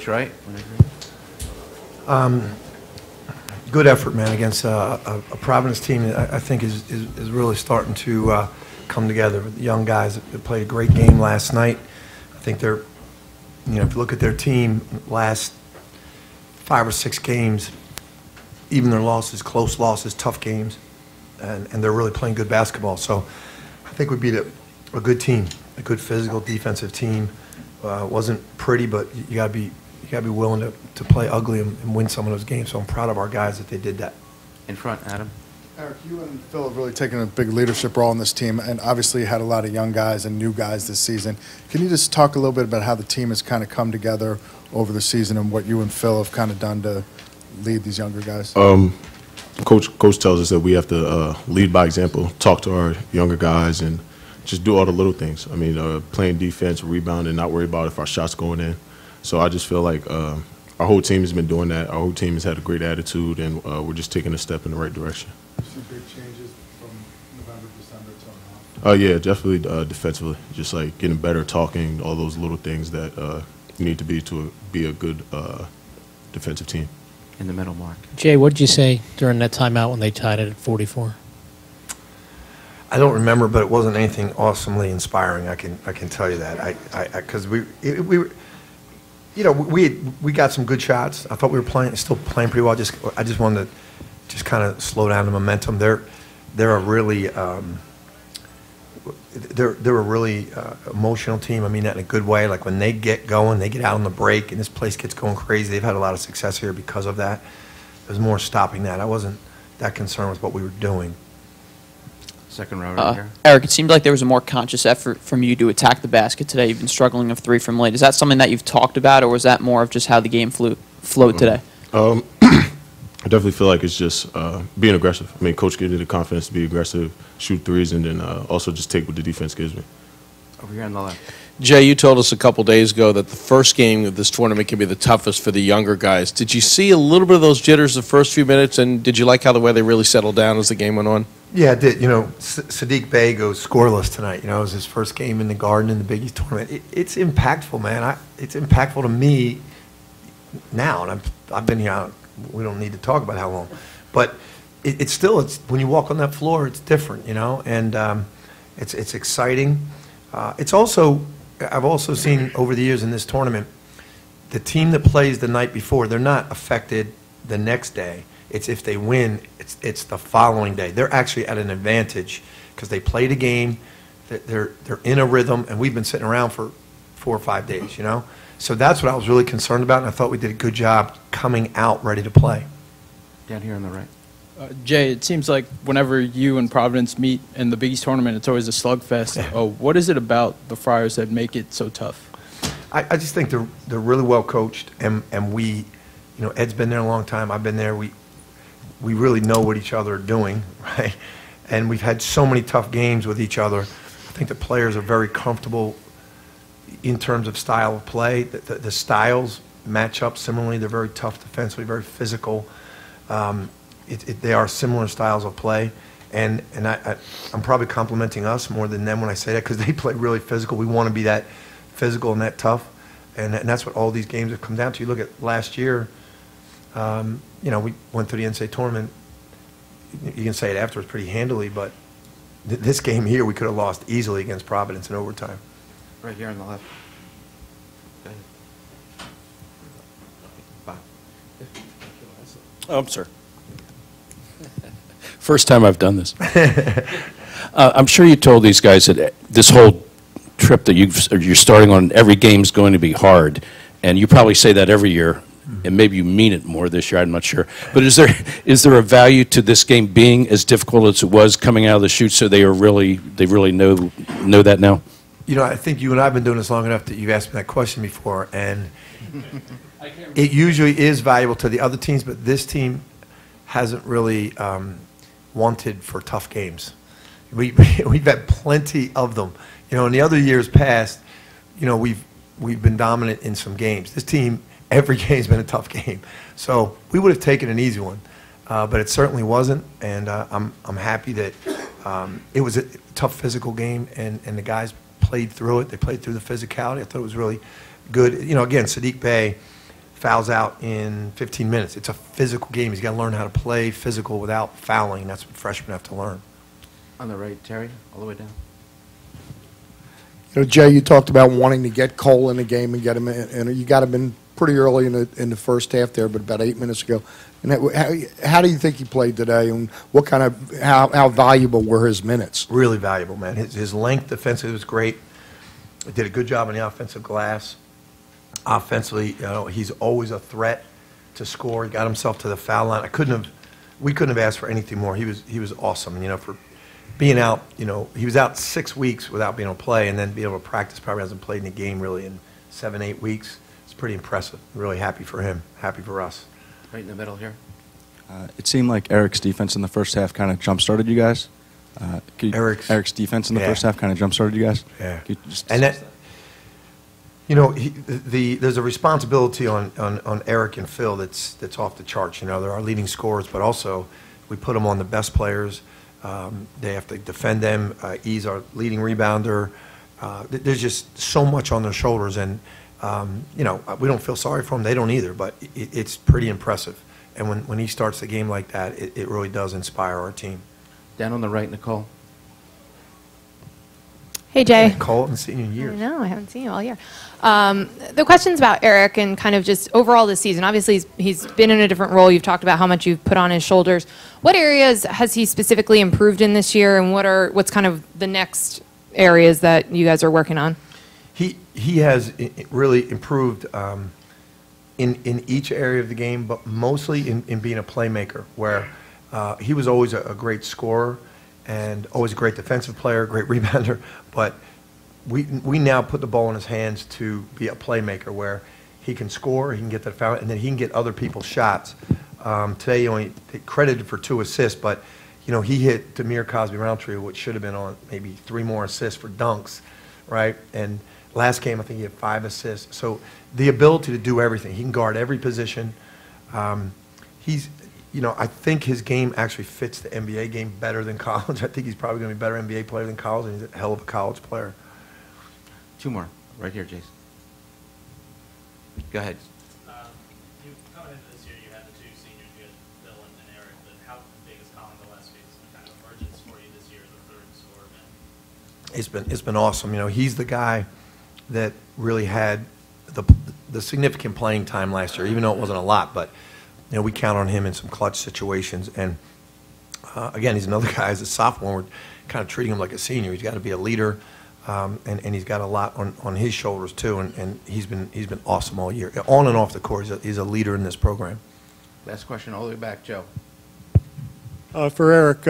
Coach Wright. Good effort, man, against a Providence team that I think is really starting to come together. The young guys that played a great game last night. I think they're, if you look at their team, last 5 or 6 games, even their losses, close losses, tough games, and they're really playing good basketball. So I think we beat a good team, a good physical defensive team. Wasn't pretty, but you got to be willing to play ugly and win some of those games. So I'm proud of our guys that they did that. In front, Adam. Eric, you and Phil have really taken a big leadership role in this team, and obviously had a lot of young guys and new guys this season. Can you just talk a little bit about how the team has kind of come together over the season and what you and Phil have kind of done to lead these younger guys? Coach tells us that we have to lead by example, talk to our younger guys, and just do all the little things. I mean, playing defense, rebounding, not worry about if our shots going in. So I just feel like our whole team has been doing that. Our whole team has had a great attitude, and we're just taking a step in the right direction. Some big changes from November, December till now? Yeah, definitely defensively. Just like getting better, talking, all those little things that you need to be a good defensive team. In the middle, Mark. Jay, what did you say during that timeout when they tied it at 44? I don't remember, but it wasn't anything awesomely inspiring. I can tell you that. Because we got some good shots. I thought we were still playing pretty well. I just wanted to just kind of slow down the momentum. They're a really emotional team. I mean that in a good way. Like when they get going, they get out on the break, and this place gets going crazy. They've had a lot of success here because of that. There's more stopping that. I wasn't that concerned with what we were doing. Second row right here. Eric, it seemed like there was a more conscious effort from you to attack the basket today. You've been struggling of 3 from late. Is that something that you've talked about, or was that more of just how the game flowed today? I definitely feel like it's just being aggressive. I mean, Coach gave me the confidence to be aggressive, shoot threes, and then also just take what the defense gives me. Over here on the left. Jay, you told us a couple days ago that the first game of this tournament can be the toughest for the younger guys. Did you see a little bit of those jitters the first few minutes, and did you like how the way they really settled down as the game went on? Yeah, I did. Sadiq Bey goes scoreless tonight. It was his first game in the Garden in the Big East Tournament. It's impactful, man. It's impactful to me now, and I've been here. We don't need to talk about how long, but it's when you walk on that floor, it's different, and it's exciting. It's also, I've also seen over the years in this tournament, the team that plays the night before, they're not affected the next day. It's if they win, it's the following day. They're actually at an advantage because they played a game, they're in a rhythm, and we've been sitting around for 4 or 5 days, So that's what I was really concerned about, and I thought we did a good job coming out ready to play. Down here on the right. Jay, it seems like whenever you and Providence meet in the Big East Tournament, it's always a slugfest. Yeah. What is it about the Friars that make it so tough? I just think they're really well coached, and we, Ed's been there a long time. I've been there. We really know what each other are doing, right? And we've had so many tough games with each other. I think the players are very comfortable in terms of style of play. The styles match up similarly. They're very tough defensively, very physical. They are similar styles of play, and I'm probably complimenting us more than them when I say that because they play really physical. We want to be that physical and that tough, and that's what all these games have come down to. You look at last year, we went through the NCAA tournament. You can say it afterwards pretty handily, but this game here we could have lost easily against Providence in overtime. Right here on the left. Oh, I'm sorry. First time I've done this. I'm sure you told these guys that this whole trip that you're starting on, every game is going to be hard, and you probably say that every year, and maybe you mean it more this year. I'm not sure. But is there a value to this game being as difficult as it was coming out of the chute? So they really know that now. I think you and I have been doing this long enough that you've asked me that question before, and it usually is valuable to the other teams, but this team hasn't really wanted for tough games. We've had plenty of them. In the other years past, we've been dominant in some games. This team, every game's been a tough game. So we would have taken an easy one, but it certainly wasn't, and I'm happy that it was a tough physical game, and the guys played through it. They played through the physicality. I thought it was really good. Again, Sadiq Bey fouls out in 15 minutes. It's a physical game. He's got to learn how to play physical without fouling. That's what freshmen have to learn. On the right, Terry, all the way down. You know, Jay, you talked about wanting to get Cole in the game and get him in, and you got him in pretty early in the first half there, but about 8 minutes ago. And how do you think he played today, and what kind of how valuable were his minutes? Really valuable, man. His length defensively was great. He did a good job on the offensive glass. Offensively, you know, he's always a threat to score. He got himself to the foul line. We couldn't have asked for anything more. He was awesome. You know, for being out, you know, he was out 6 weeks without being able to play, and then be able to practice. Probably hasn't played in a game really in 7, 8 weeks. It's pretty impressive. Really happy for him. Happy for us. Right in the middle here. It seemed like Eric's defense in the first half kind of jump-started you guys. Eric's defense in the first half kind of jump-started you guys. Yeah. Could you just And discuss that, you know, there's a responsibility on Eric and Phil that's off the charts. You know, they're our leading scorers, but also we put them on the best players. They have to defend them. He's our leading rebounder. There's just so much on their shoulders, and you know, we don't feel sorry for them. They don't either, but it's pretty impressive. And when he starts the game like that, it really does inspire our team. Down on the right, Nicole. Hey, Jay. Nicole, I haven't seen you in years. I know, I haven't seen you all year. The question's about Eric and kind of just overall this season. Obviously, he's been in a different role. You've talked about how much you've put on his shoulders. What areas has he specifically improved in this year, and what's kind of the next areas that you guys are working on? He has really improved in each area of the game, but mostly in being a playmaker, where he was always a great scorer and always a great defensive player, great rebounder, but we now put the ball in his hands to be a playmaker where he can score, he can get that foul, and then he can get other people's shots. Today he only credited for 2 assists, but you know, he hit Demir Cosby-Roundtree, which should have been on maybe 3 more assists for dunks, right? And last game, I think he had 5 assists. So the ability to do everything. He can guard every position. You know, I think his game actually fits the NBA game better than college. I think he's probably going to be a better NBA player than college, and he's a hell of a college player. 2 more. Right here, Jason. Go ahead. You coming into this year, you had the 2 seniors, you had Bill and Eric. But how big is Colin Gillespie's kind of emergence for you this year as a third scorer, man? It's been awesome. You know, he's the guy that really had the significant playing time last year, even though it wasn't a lot. But you know, we count on him in some clutch situations. And again, he's another guy as a sophomore. We're kind of treating him like a senior. He's got to be a leader, and he's got a lot on his shoulders too. And he's been awesome all year, on and off the court. He's a leader in this program. Last question, all the way back, Joe. For Eric,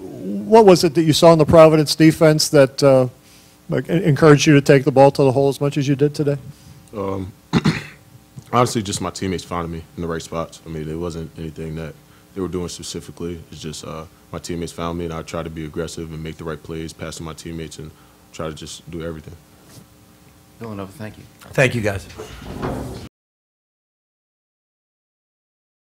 what was it that you saw in the Providence defense that encouraged you to take the ball to the hole as much as you did today? Honestly, just my teammates finding me in the right spots. I mean, it wasn't anything that they were doing specifically. It's just my teammates found me, and I tried to be aggressive and make the right plays, pass to my teammates, and try to just do everything. Villanova, thank you. Thank you, guys.